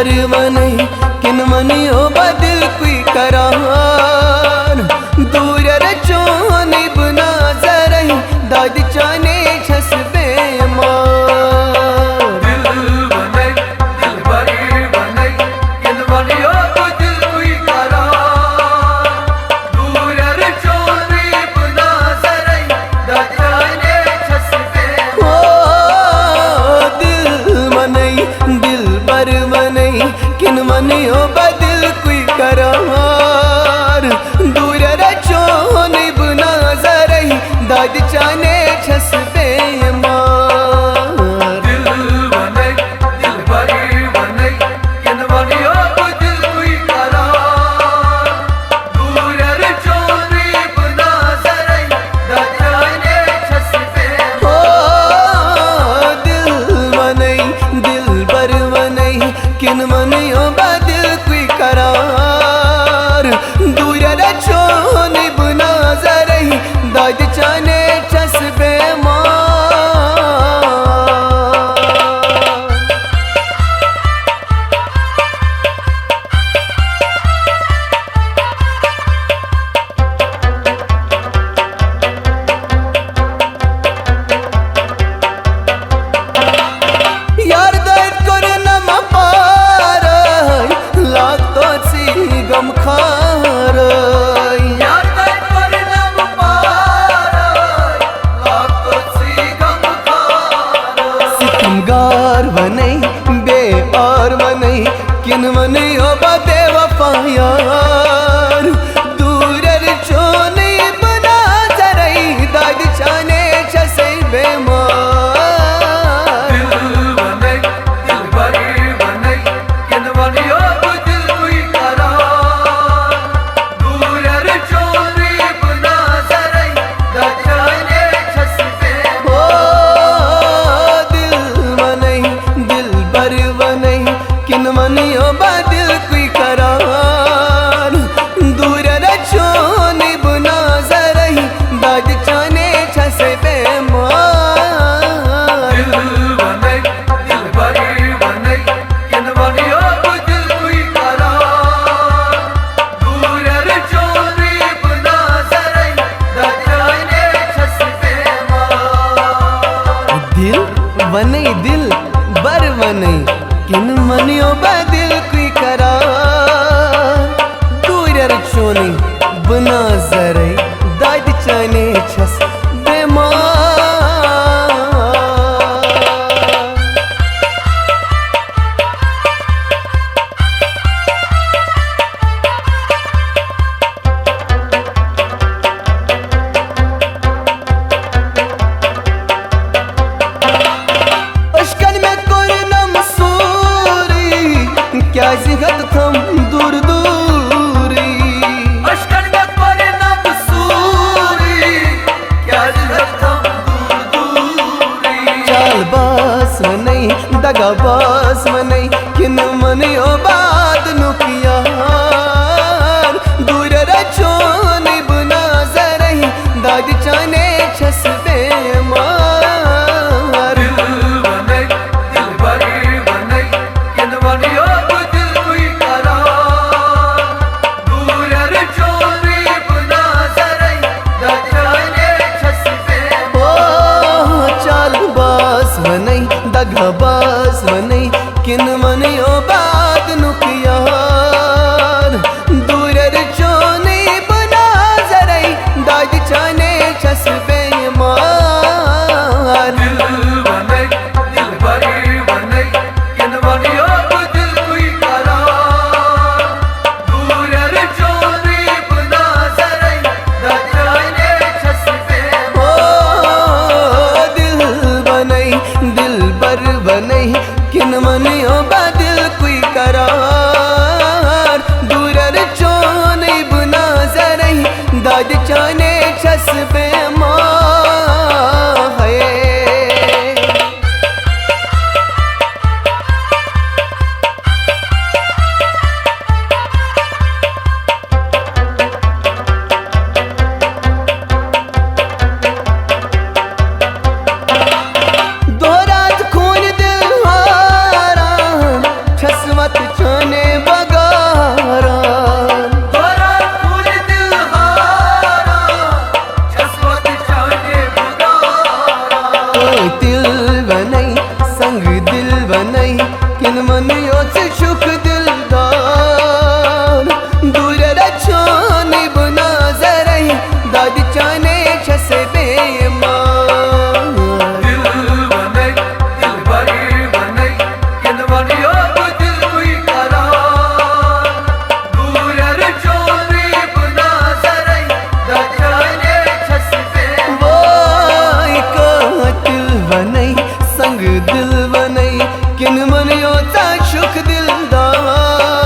बर वनै किन मनियो बदिल कुई करार दूर रचोनी बुना जरही दाद चाने छस बेमार दिल वनै दिल बर वनै किन मनियो बदिल कुई करार दूर रचोनी बुना जरही दाद चाने छस बेमार दिल वनै दिल बर वनै किन मनियो बदिल कुई करार दूर रचोनी बुना जरही दाद चाने छस बेमार दिल वनै दिल बर वनै किन मनियो बदिल कुई करार दूर रचोनी बुना जरही दाद चाने छस हो दिल वनै दिल बर वनै किन मनियो बदिल कुई करार दूर रचोनी बुना जरही दाद चाने छस बेमार यार दर्द कर नम पार लाग तो सी गम खार यार दर्द कर नम पार लाग तो सी गम खार सितमगार वनै बे और वनै किन मने हो बदे वफा यार दूर रचोनी बना जरई दाद चाने छसे बेमार दिल वनै दिल बर वनै किन मनियो बदिल कुई करार दूर रचोनी बुना जरई दाद चाने छस हो दिल वनै दिल बर वनै किन मनियो बदिल कुई करार दूर रचोनी बुना जरही दाद चाने छसे बेमार दिल वनै दिल बर वनै किन मनियो बदिल कुई करार दूर रचोनी बुना जरही दाद चाने छस बेमार दिल वनै दिल बर वनै किन मनियो बदिल कुई करार दूर रचोनी बुना जरई दाद चाने छस बेमार अशकन में कोई नम सूरी क्या जिगत थम दूर दूरी अशकन में कोरे नम सूरी क्या जिगत थम दूर दूरी चाल बास वनै दगा बास वनै किन मनियो बाद नुकियार दूर रचोनी बुना जरही दाद चाने छस बेमार दिल वनै दिल बर वनै किन मनियो बदिल कुई करार दूर रचोनी बुना जरही दाद चाने छस ओ चाल बास वनै दगा बास वनै किन मनियो बाद नुकियार दूर रचोनी बुना जरई दाद चाने छस बेमार दिल वनै दिल बर वनै किन मनियो बदिल कुई करार दूर रचोनी बुना जरई दाद चाने छस ओ दिल वनै दिल बर वनै किन मनियो बदिल कुई करार दूर रचोनी बुना जरई दाद चाने छस बेमार दोहरात खून दिल हारा छसवत बनई किन मनियोचा सुख दिलदार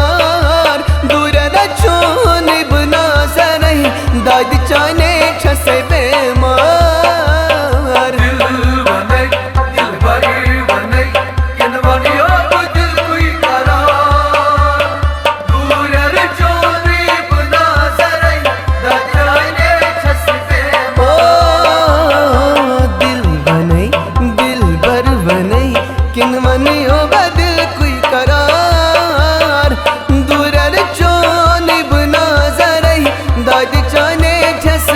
दूर रचोन बना सरई दाद चाने छसे बेमार दिल बने दिल भर बने किन बनियो तो दिल कोई करार दूर चोरी बना सरई दचाने छसबे ओ दिल बनई दिल भर बनई किन मनियो बदिल कोई करार दूर रचोन बना सरई दाद चाने छस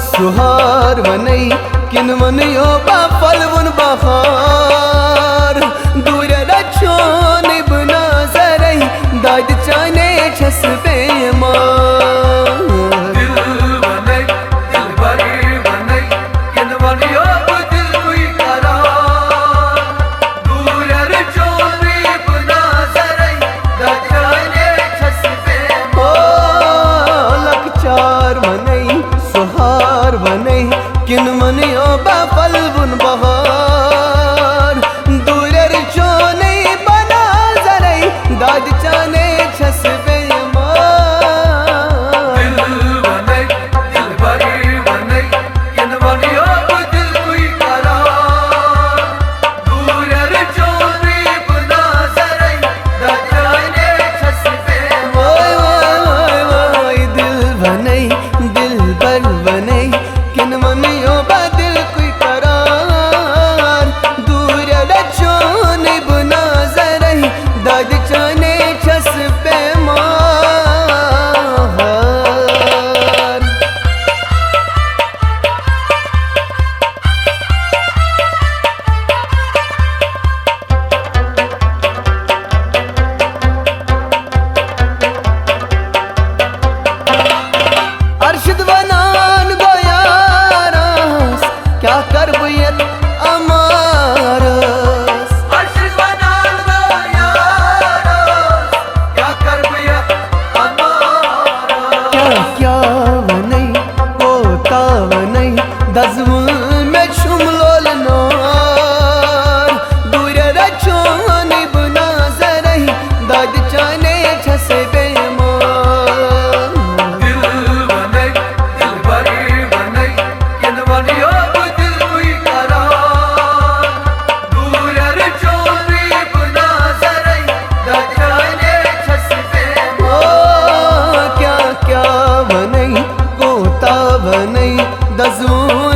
सुहार बनई किन मनियो बा फलवन बहार दूर रचोन बना सरई दाद चाने छस बेमार दिल बने दिल भर बने किन बनियो तो दिल कोई करार दूर चोरी बना सरई दचाने छसबे ओ लखचार बनई सुहार बनई किन मनियो बा फलवन बहार दूर रचोन बना सरई दाद चाने छस दिल बने दिल भर बने किन बनियो तो दिल कोई करार दूर चोरी बना सरई दचाने छसबे दिल बनई दिल बर बनई किन मनियो बा दिल कोई करार दूर रचोन बना सरई दाद चाने छस बेमार अर्शद बनान गोयारस क्या कर बुयत अमारस अर्शिद बनान दो यारो क्या कर बिया हमारा क्या क्या बनई कोता बनई दजमुल में शुमलोल नार दूर रचोन बना सरई दाद चाने छस बेमार दिल बने दिल भर बने किन बनियो तो दिल कोई करार दूर चोरी बना सरई दचाने छसबे ओ क्या क्या बनई कोता बनई दजमुल